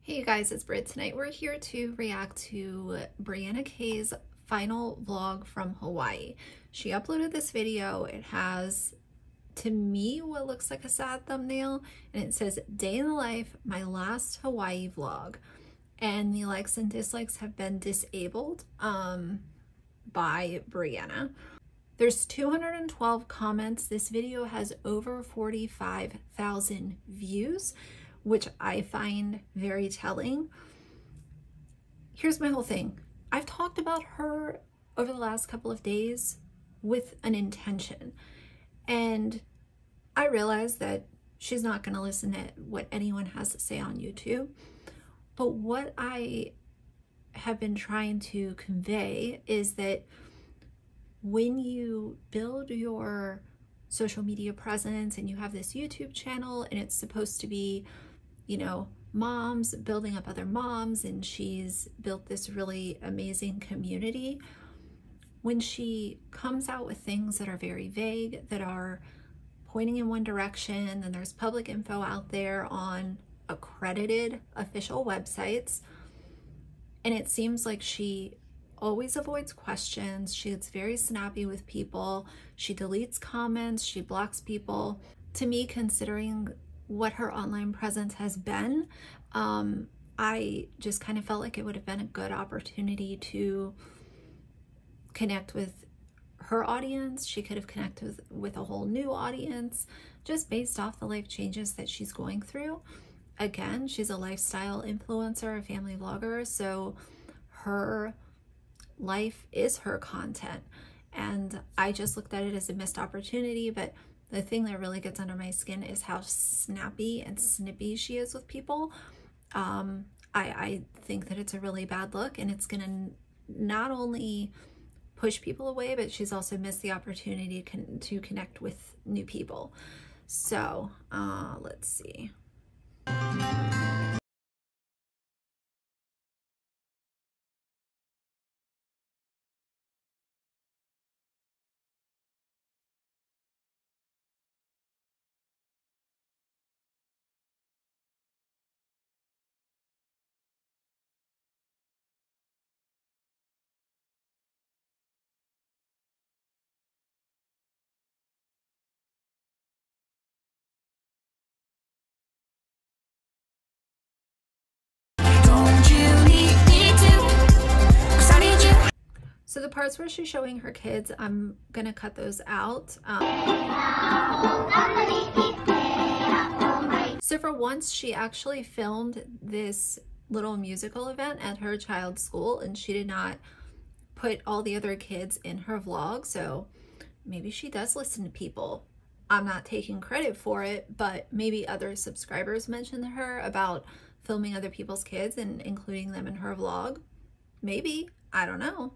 Hey you guys, it's Britt. Tonight we're here to react to Brianna K's final vlog from Hawaii. She uploaded this video. It has, to me, what looks like a sad thumbnail, and it says, "Day in the life, my last Hawaii vlog." And the likes and dislikes have been disabled by Brianna. There's 212 comments. This video has over 45,000 views, which I find very telling. Here's my whole thing. I've talked about her over the last couple of days with an intention, and I realize that she's not going to listen to what anyone has to say on YouTube, but what I have been trying to convey is that when you build your social media presence and you have this YouTube channel and it's supposed to be, you know, moms building up other moms, and she's built this really amazing community, when she comes out with things that are very vague, that are pointing in one direction, and there's public info out there on accredited official websites, and it seems like she always avoids questions, she gets very snappy with people, she deletes comments, she blocks people. To me, considering what her online presence has been, I just kind of felt like it would have been a good opportunity to connect with her audience. She could have connected with a whole new audience just based off the life changes that she's going through. Again, she's a lifestyle influencer, a family vlogger, so her life is her content, and I just looked at it as a missed opportunity. But the thing that really gets under my skin is how snappy and snippy she is with people. I think that it's a really bad look, and it's gonna not only push people away, but she's also missed the opportunity to connect with new people. So let's see. So the parts where she's showing her kids, I'm gonna cut those out. So for once, she actually filmed this little musical event at her child's school, and she did not put all the other kids in her vlog. So maybe she does listen to people. I'm not taking credit for it, but maybe other subscribers mentioned to her about filming other people's kids and including them in her vlog. Maybe, I don't know.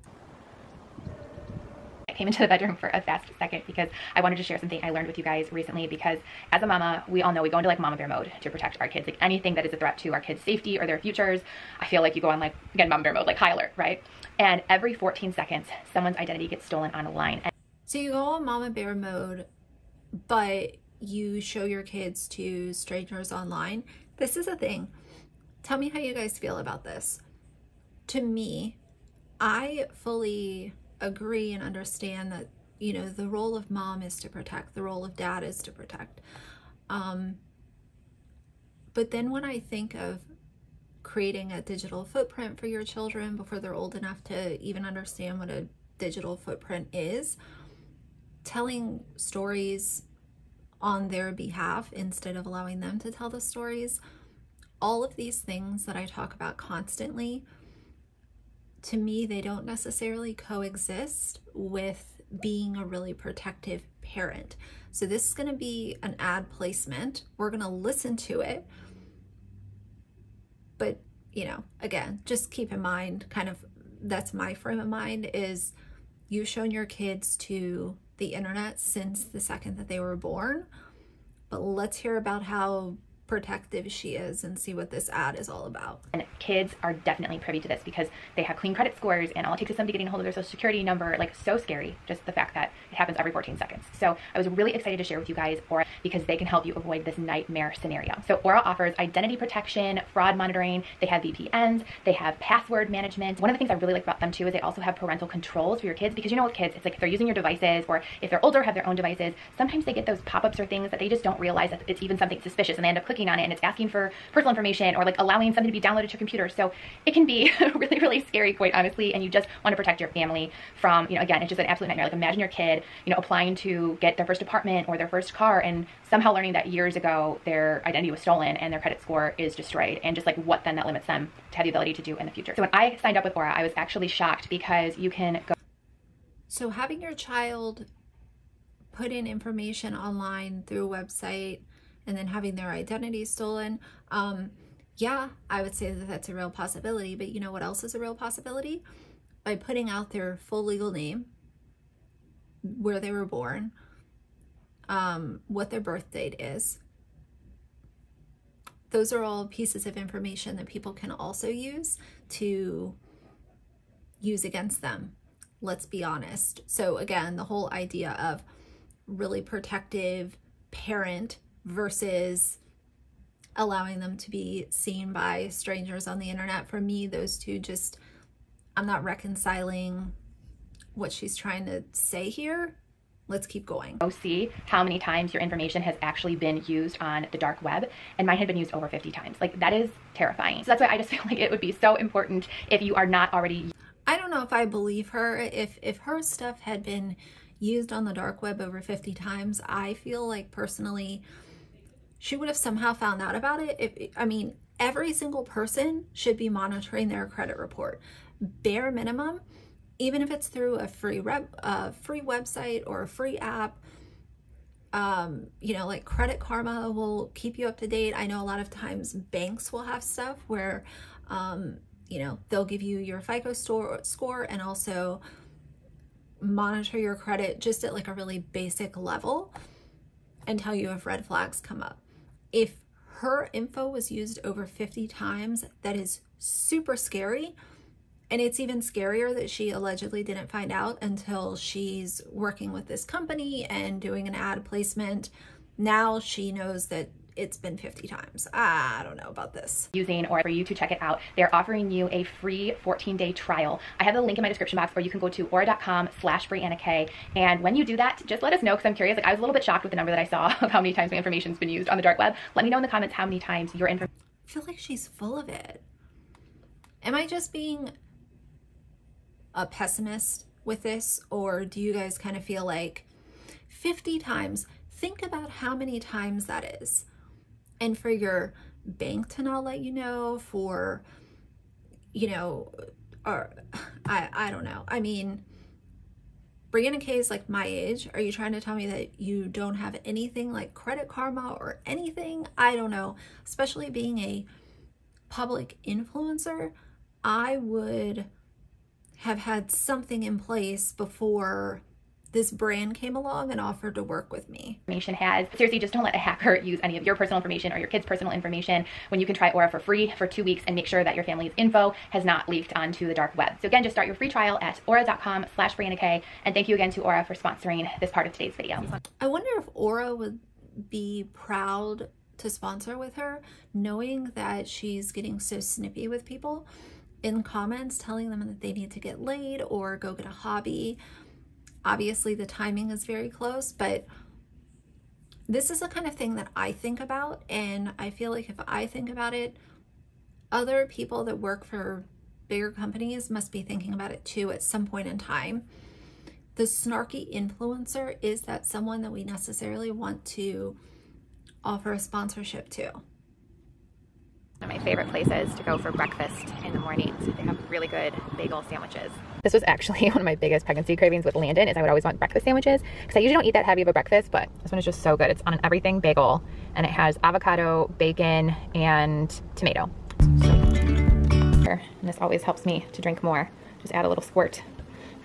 I came into the bedroom for a fast second because I wanted to share something I learned with you guys recently, because as a mama, we all know we go into like mama bear mode to protect our kids. Like anything that is a threat to our kids' safety or their futures, I feel like you go on like, again, mama bear mode, like high alert, right? And every 14 seconds, someone's identity gets stolen on a line. So you go on mama bear mode, but you show your kids to strangers online. This is a thing. Tell me how you guys feel about this. To me, I fully agree and understand that, you know, the role of mom is to protect, the role of dad is to protect. But then when I think of creating a digital footprint for your children before they're old enough to even understand what a digital footprint is, telling stories on their behalf instead of allowing them to tell the stories, all of these things that I talk about constantly, to me, they don't necessarily coexist with being a really protective parent. So this is going to be an ad placement. We're going to listen to it. But, you know, again, just keep in mind, kind of, that's my frame of mind, is you've shown your kids to the internet since the second that they were born. But let's hear about how protective she is and see what this ad is all about. And kids are definitely privy to this because they have clean credit scores, and all it takes is somebody getting a hold of their social security number. Like, so scary, just the fact that it happens every 14 seconds. So I was really excited to share with you guys Aura because they can help you avoid this nightmare scenario. So Aura offers identity protection, fraud monitoring, they have VPNs, they have password management. One of the things I really like about them too is they also have parental controls for your kids, because you know with kids, it's like if they're using your devices, or if they're older, have their own devices, sometimes they get those pop-ups or things that they just don't realize that it's even something suspicious, and they end up clicking on it and it's asking for personal information, or like allowing something to be downloaded to your computer. So it can be really, really scary, quite honestly, and you just want to protect your family from, you know, again, it's just an absolute nightmare. Like, imagine your kid, you know, applying to get their first apartment or their first car, and somehow learning that years ago their identity was stolen and their credit score is destroyed, and just like what then that limits them to have the ability to do in the future. So when I signed up with Aura, I was actually shocked because you can go. So having your child put in information online through a website and then having their identity stolen, yeah, I would say that that's a real possibility. But you know what else is a real possibility? By putting out their full legal name, where they were born, what their birth date is. Those are all pieces of information that people can also use to use against them. Let's be honest. So again, the whole idea of really protective parent versus allowing them to be seen by strangers on the internet. For me, those two just, I'm not reconciling what she's trying to say here. Let's keep going. Go see how many times your information has actually been used on the dark web, and mine had been used over 50 times. Like, that is terrifying. So that's why I just feel like it would be so important if you are not already. I don't know if I believe her. If her stuff had been used on the dark web over 50 times, I feel like personally she would have somehow found out about it. I mean, every single person should be monitoring their credit report. Bare minimum, even if it's through a free website or a free app. You know, like Credit Karma will keep you up to date. I know a lot of times banks will have stuff where, you know, they'll give you your FICO score and also monitor your credit just at like a really basic level until you have red flags come up. If her info was used over 50 times, that is super scary. And it's even scarier that she allegedly didn't find out until she's working with this company and doing an ad placement. Now she knows that it's been 50 times. I don't know about this. Using, or for you to check it out, they're offering you a free 14-day trial. I have the link in my description box, or you can go to aura.com/Brianna K. And when you do that, just let us know, because I'm curious. Like, I was a little bit shocked with the number that I saw of how many times my information's been used on the dark web. Let me know in the comments how many times your information. I feel like she's full of it. Am I just being a pessimist with this, or do you guys kind of feel like 50 times? Think about how many times that is. And for your bank to not let you know, for, you know, or I don't know. I mean, Brianna K is like my age. Are you trying to tell me that you don't have anything like Credit Karma or anything? I don't know. Especially being a public influencer, I would have had something in place before this brand came along and offered to work with me. Information has. Seriously, just don't let a hacker use any of your personal information or your kids' personal information when you can try Aura for free for 2 weeks and make sure that your family's info has not leaked onto the dark web. So again, just start your free trial at aura.com/Brianna K. And thank you again to Aura for sponsoring this part of today's video. I wonder if Aura would be proud to sponsor with her, knowing that she's getting so snippy with people in comments, telling them that they need to get laid or go get a hobby. Obviously the timing is very close, but this is the kind of thing that I think about, and I feel like if I think about it, other people that work for bigger companies must be thinking about it too at some point in time. The snarky influencer, is that someone that we necessarily want to offer a sponsorship to? One of my favorite places to go for breakfast in the mornings. They have really good bagel sandwiches. This was actually one of my biggest pregnancy cravings with Landon, is I would always want breakfast sandwiches, because I usually don't eat that heavy of a breakfast, but this one is just so good. It's on an everything bagel, and it has avocado, bacon, and tomato. And this always helps me to drink more. Just add a little squirt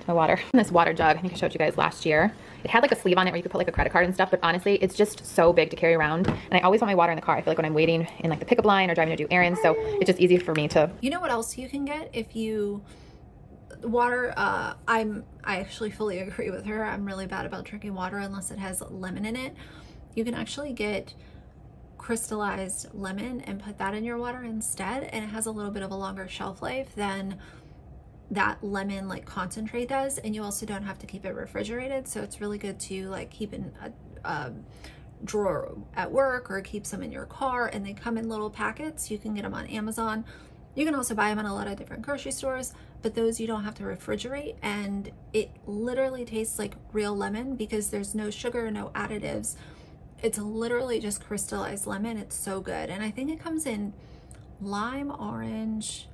my water. This water jug, I think I showed you guys last year. It had like a sleeve on it where you could put like a credit card and stuff, but honestly, it's just so big to carry around. And I always want my water in the car. I feel like when I'm waiting in like the pickup line or driving to do errands, so it's just easy for me to. You know what else you can get if you water? I actually fully agree with her. I'm really bad about drinking water unless it has lemon in it. You can actually get crystallized lemon and put that in your water instead, and it has a little bit of a longer shelf life than that lemon like concentrate does, and you also don't have to keep it refrigerated, so it's really good to like keep in a drawer at work or keep some in your car. And they come in little packets. You can get them on Amazon. You can also buy them in a lot of different grocery stores, but those you don't have to refrigerate, and it literally tastes like real lemon because there's no sugar, no additives. It's literally just crystallized lemon. It's so good. And I think it comes in lime orange.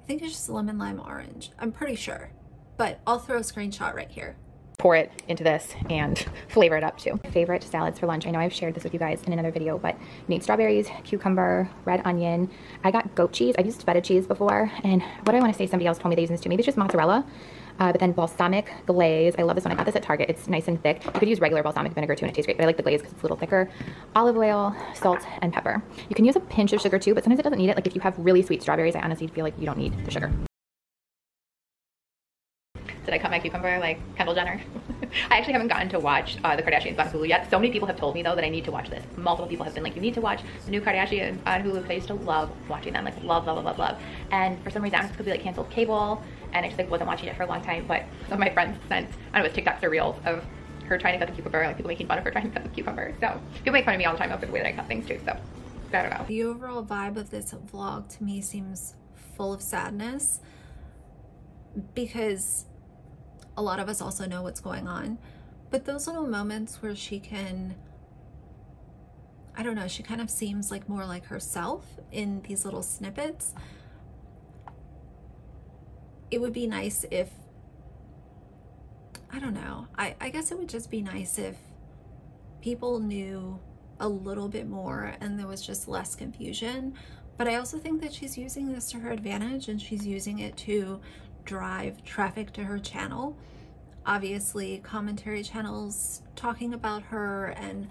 I think it's just lemon lime orange. I'm pretty sure, but I'll throw a screenshot right here. Pour it into this and flavor it up too. Favorite salads for lunch. I know I've shared this with you guys in another video, but you need strawberries, cucumber, red onion. I got goat cheese. I've used feta cheese before, and what I want to say, somebody else told me they use this too. Maybe it's just mozzarella. But then balsamic glaze. I love this one. I got this at Target. It's nice and thick. You could use regular balsamic vinegar too and it tastes great, but I like the glaze because it's a little thicker. Olive oil, salt, and pepper. You can use a pinch of sugar too, but sometimes it doesn't need it. Like if you have really sweet strawberries, I honestly feel like you don't need the sugar. Did I cut my cucumber like Kendall Jenner? I actually haven't gotten to watch the Kardashians on Hulu yet. So many people have told me though that I need to watch this. Multiple people have been like, you need to watch the new Kardashians on Hulu, because I used to love watching them, like love. And for some reason, it's because we like canceled cable, and I just like wasn't watching it for a long time. But some of my friends sent, I don't know, TikToks or reels of her trying to cut the cucumber, like people making fun of her trying to cut the cucumber. So people make fun of me all the time over the way that I cut things too. So I don't know. The overall vibe of this vlog to me seems full of sadness, because a lot of us also know what's going on, but those little moments where she can, I don't know, she kind of seems like more like herself in these little snippets. It would be nice if, I don't know, I guess it would just be nice if people knew a little bit more and there was just less confusion. But I also think that she's using this to her advantage, and she's using it to drive traffic to her channel. Obviously, commentary channels talking about her and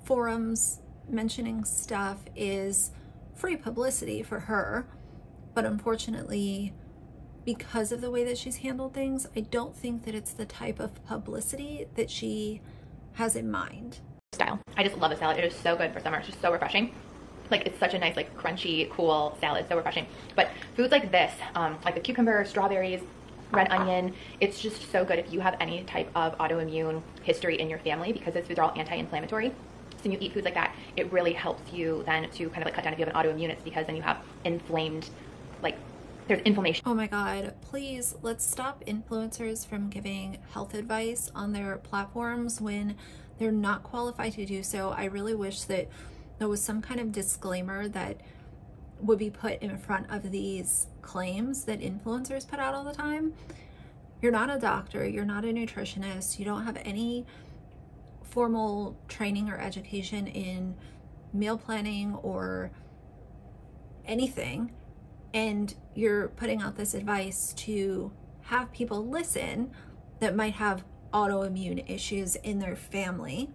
forums mentioning stuff is free publicity for her, but unfortunately, because of the way that she's handled things, I don't think that it's the type of publicity that she has in mind. Style. I just love a salad. It is so good for summer. It's just so refreshing. Like it's such a nice, like crunchy, cool salad. So refreshing. But foods like this, like the cucumber, strawberries, red onion, it's just so good if you have any type of autoimmune history in your family, because those foods are all anti-inflammatory. So when you eat foods like that, it really helps you then to kind of like cut down if you have an autoimmune. It's because then you have inflamed, like there's inflammation. Oh my God, please, let's stop influencers from giving health advice on their platforms when they're not qualified to do so. I really wish that there was some kind of disclaimer that would be put in front of these claims that influencers put out all the time. You're not a doctor, you're not a nutritionist, you don't have any formal training or education in meal planning or anything, and you're putting out this advice to have people listen that might have autoimmune issues in their family,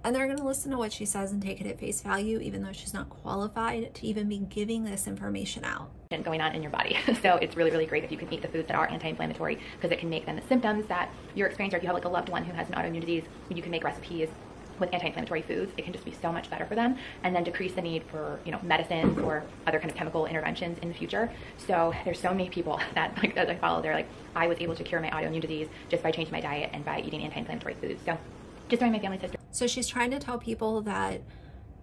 and they're going to listen to what she says and take it at face value, even though she's not qualified to even be giving this information out. Going on in your body. So it's really, really great if you can eat the foods that are anti-inflammatory, because it can make then the symptoms that you're experiencing, or if you have like a loved one who has an autoimmune disease, you can make recipes with anti-inflammatory foods. It can just be so much better for them, and then decrease the need for, you know, medicines or other kind of chemical interventions in the future. So there's so many people that like that I follow, they're like, I was able to cure my autoimmune disease just by changing my diet and by eating anti-inflammatory foods. So just knowing my family's history. So she's trying to tell people that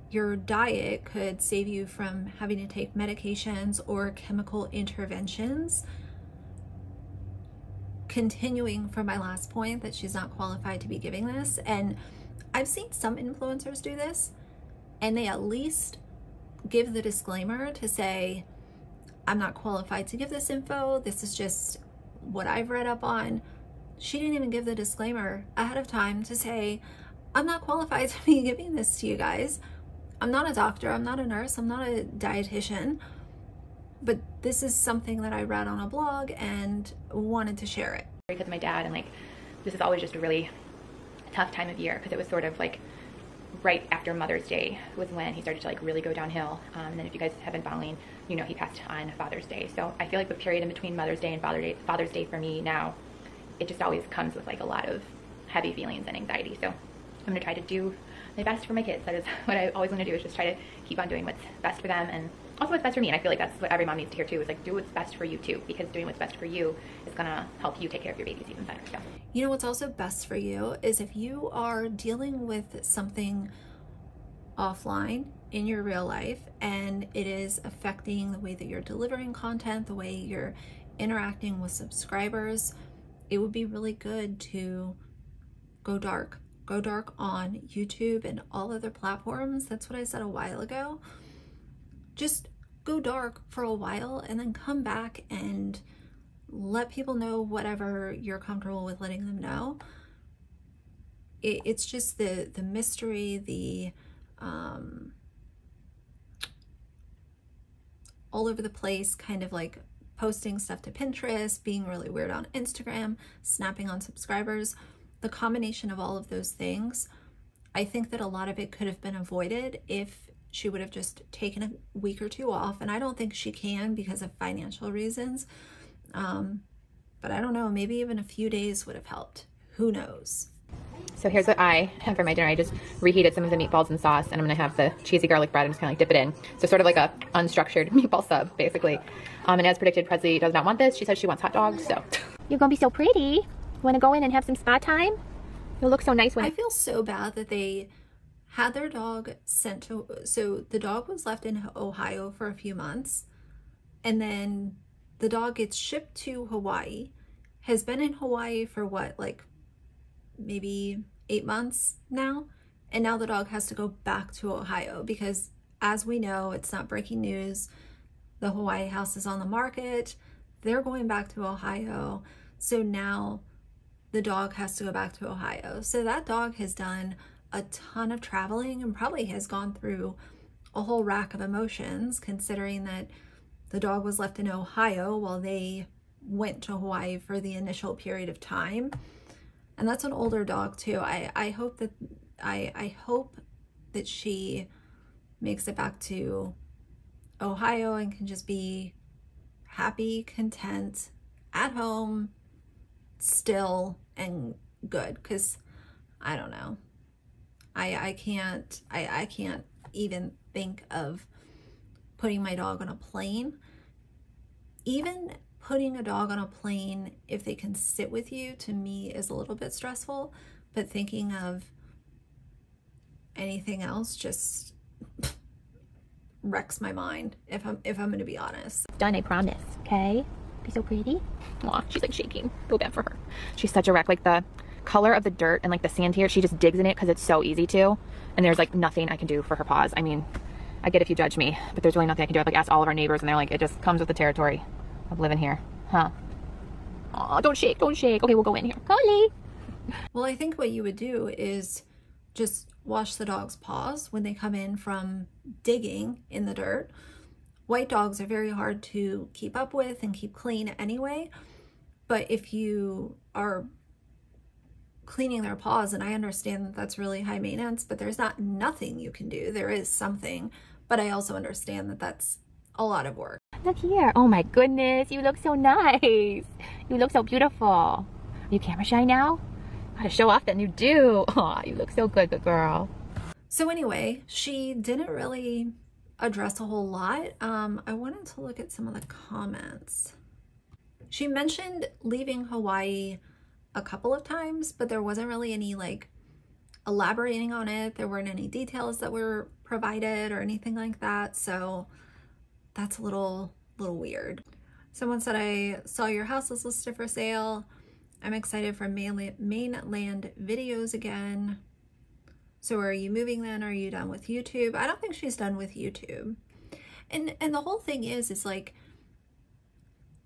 your diet could save you from having to take medications or chemical interventions. Continuing from my last point that she's not qualified to be giving this, and I've seen some influencers do this, and they at least give the disclaimer to say, I'm not qualified to give this info, this is just what I've read up on. She didn't even give the disclaimer ahead of time to say, I'm not qualified to be giving this to you guys. I'm not a doctor, I'm not a nurse, I'm not a dietitian. but this is something that I read on a blog and wanted to share it. Because of my dad, and like this is always just a really tough time of year because it was sort of like right after Mother's Day was when he started to like really go downhill. And then if you guys have been following, you know he passed on Father's Day. So I feel like the period in between Mother's Day and Father's Day for me now, it just always comes with like a lot of heavy feelings and anxiety. So I'm gonna try to do my best for my kids. That is what I always want to do, is just try to keep on doing what's best for them and also what's best for me. And I feel like that's what every mom needs to hear too, is like do what's best for you too, because doing what's best for you is gonna help you take care of your babies even better. So you know what's also best for you is if you are dealing with something offline in your real life and it is affecting the way that you're delivering content, the way you're interacting with subscribers, it would be really good to go dark. Go dark on YouTube and all other platforms. That's what I said a while ago. Just go dark for a while and then come back and let people know whatever you're comfortable with letting them know. It's just the mystery, the all over the place, kind of like posting stuff to Pinterest, being really weird on Instagram, snapping on subscribers. The combination of all of those things, I think that a lot of it could have been avoided if she would have just taken a week or two off. And I don't think she can because of financial reasons. But I don't know, maybe even a few days would have helped. Who knows? So here's what I have for my dinner. I just reheated some of the meatballs and sauce, and I'm gonna have the cheesy garlic bread and just kind of like dip it in. So sort of like a unstructured meatball sub, basically. And as predicted, Presley does not want this. She says she wants hot dogs, so. You're gonna be so pretty. Want to go in and have some spa time? You'll look so nice when I feel so bad that they had their dog sent to, so the dog was left in Ohio for a few months, and then the dog gets shipped to Hawaii, has been in Hawaii for what, like maybe 8 months now, and now the dog has to go back to Ohio because, as we know, it's not breaking news, the Hawaii house is on the market. They're going back to Ohio, so now the dog has to go back to Ohio. So that dog has done a ton of traveling and probably has gone through a whole rack of emotions, considering that the dog was left in Ohio while they went to Hawaii for the initial period of time. And that's an older dog too. I hope that she makes it back to Ohio and can just be happy, content, at home, still, and good. Because I don't know, I can't even think of putting my dog on a plane. Even putting a dog on a plane, if they can sit with you, to me is a little bit stressful, but thinking of anything else just wrecks my mind, if I'm going to be honest. Done, I promise. Okay, be so pretty. Aw, she's like shaking. Feel bad for her. She's such a wreck. Like the color of the dirt and like the sand here, she just digs in it because it's so easy to, and there's like nothing I can do for her paws. I mean, I get if you judge me, but there's really nothing I can do. I've like asked all of our neighbors and they're like, it just comes with the territory of living here. Huh? Aw, don't shake, don't shake. Okay, we'll go in here. Collie. Well, I think what you would do is just wash the dog's paws when they come in from digging in the dirt. White dogs are very hard to keep up with and keep clean anyway, but if you are cleaning their paws, and I understand that that's really high maintenance, but there's not nothing you can do. There is something, but I also understand that that's a lot of work. Look here. Oh my goodness, you look so nice. You look so beautiful. Are you camera shy now? Gotta show off that you do. Aw, you look so good, good girl. So anyway, she didn't really address a whole lot. I wanted to look at some of the comments. She mentioned leaving Hawaii a couple of times, but there wasn't really any like elaborating on it. There weren't any details that were provided or anything like that. So that's a little weird. Someone said, I saw your house is listed for sale. I'm excited for mainland videos again. So are you moving then? Are you done with YouTube? I don't think she's done with YouTube. And the whole thing is like,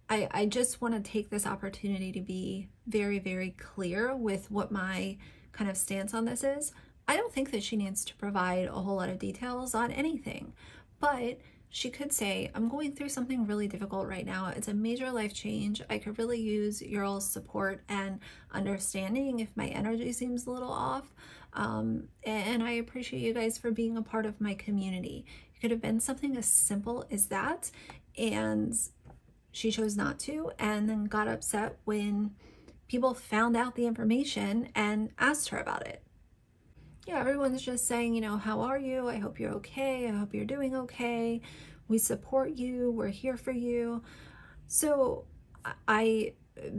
I just want to take this opportunity to be very, very clear with what my kind of stance on this is. I don't think that she needs to provide a whole lot of details on anything, but she could say, I'm going through something really difficult right now. It's a major life change. I could really use your all's support and understanding if my energy seems a little off. And I appreciate you guys for being a part of my community. It could have been something as simple as that. And she chose not to, and then got upset when people found out the information and asked her about it. Yeah, everyone's just saying, you know, how are you? I hope you're okay. I hope you're doing okay. We support you. We're here for you. So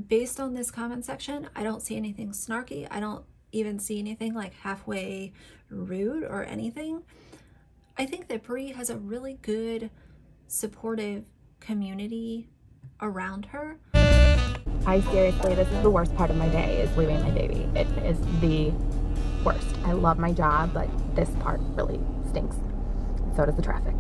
based on this comment section, I don't see anything snarky. I don't even see anything like halfway rude or anything. I think that Brie has a really good, supportive community around her. This is the worst part of my day, is leaving my baby. It is the worst. I love my job, but this part really stinks. So does the traffic.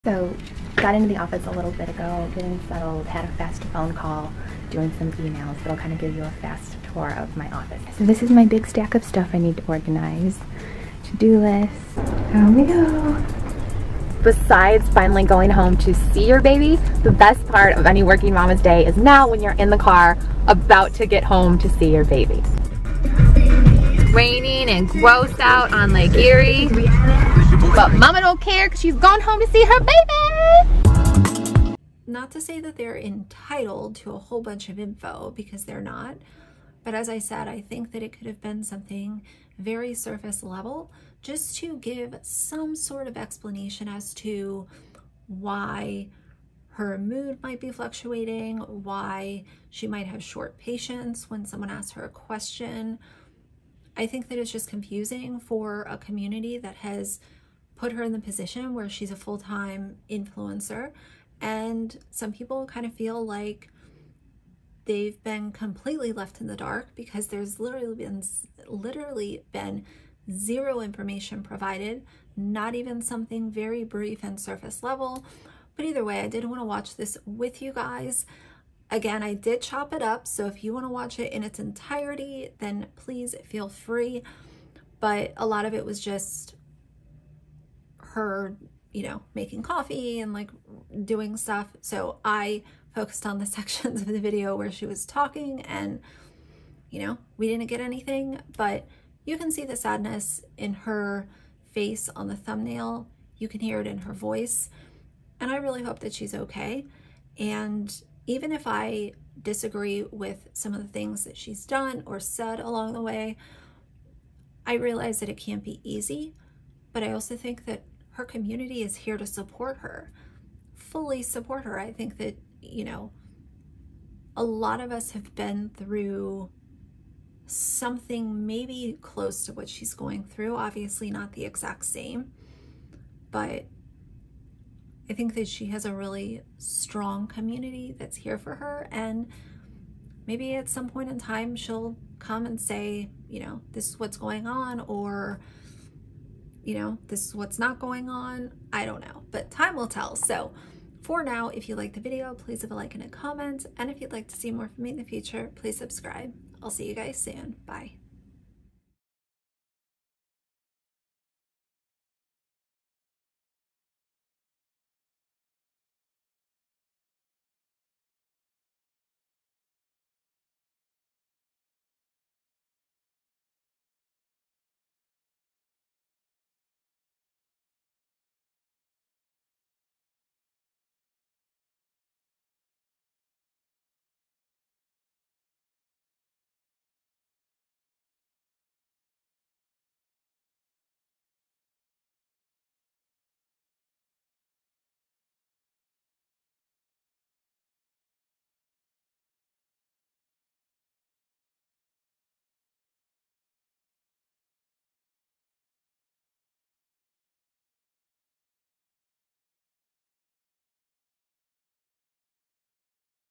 So, got into the office a little bit ago, getting settled, had a fast phone call, doing some emails that'll kind of give you a fast tour of my office. So this is my big stack of stuff I need to organize. To-do list. Here we go. Besides finally going home to see your baby, the best part of any working mama's day is now when you're in the car about to get home to see your baby. Raining and gross out on Lake Erie, but mama don't care because she's gone home to see her baby. Not to say that they're entitled to a whole bunch of info, because they're not, but as I said, I think that it could have been something very surface level, just to give some sort of explanation as to why her mood might be fluctuating, why she might have short patience when someone asks her a question. I think that it's just confusing for a community that has put her in the position where she's a full-time influencer, and some people kind of feel like they've been completely left in the dark because there's literally been zero information provided, not even something very brief and surface level. But either way, I did want to watch this with you guys. Again, I did chop it up, so if you want to watch it in its entirety, then please feel free. But a lot of it was just her, you know, making coffee and like doing stuff. So I focused on the sections of the video where she was talking, and, you know, we didn't get anything, but you can see the sadness in her face on the thumbnail. You can hear it in her voice, and I really hope that she's okay. And even if I disagree with some of the things that she's done or said along the way, I realize that it can't be easy, but I also think that her community is here to support her, fully support her. I think that, you know, a lot of us have been through something maybe close to what she's going through, obviously not the exact same, but I think that she has a really strong community that's here for her, and maybe at some point in time she'll come and say, you know, this is what's going on, or, you know, this is what's not going on. I don't know, but time will tell. So for now, if you liked the video, please leave a like and a comment, and if you'd like to see more from me in the future, please subscribe. I'll see you guys soon. Bye.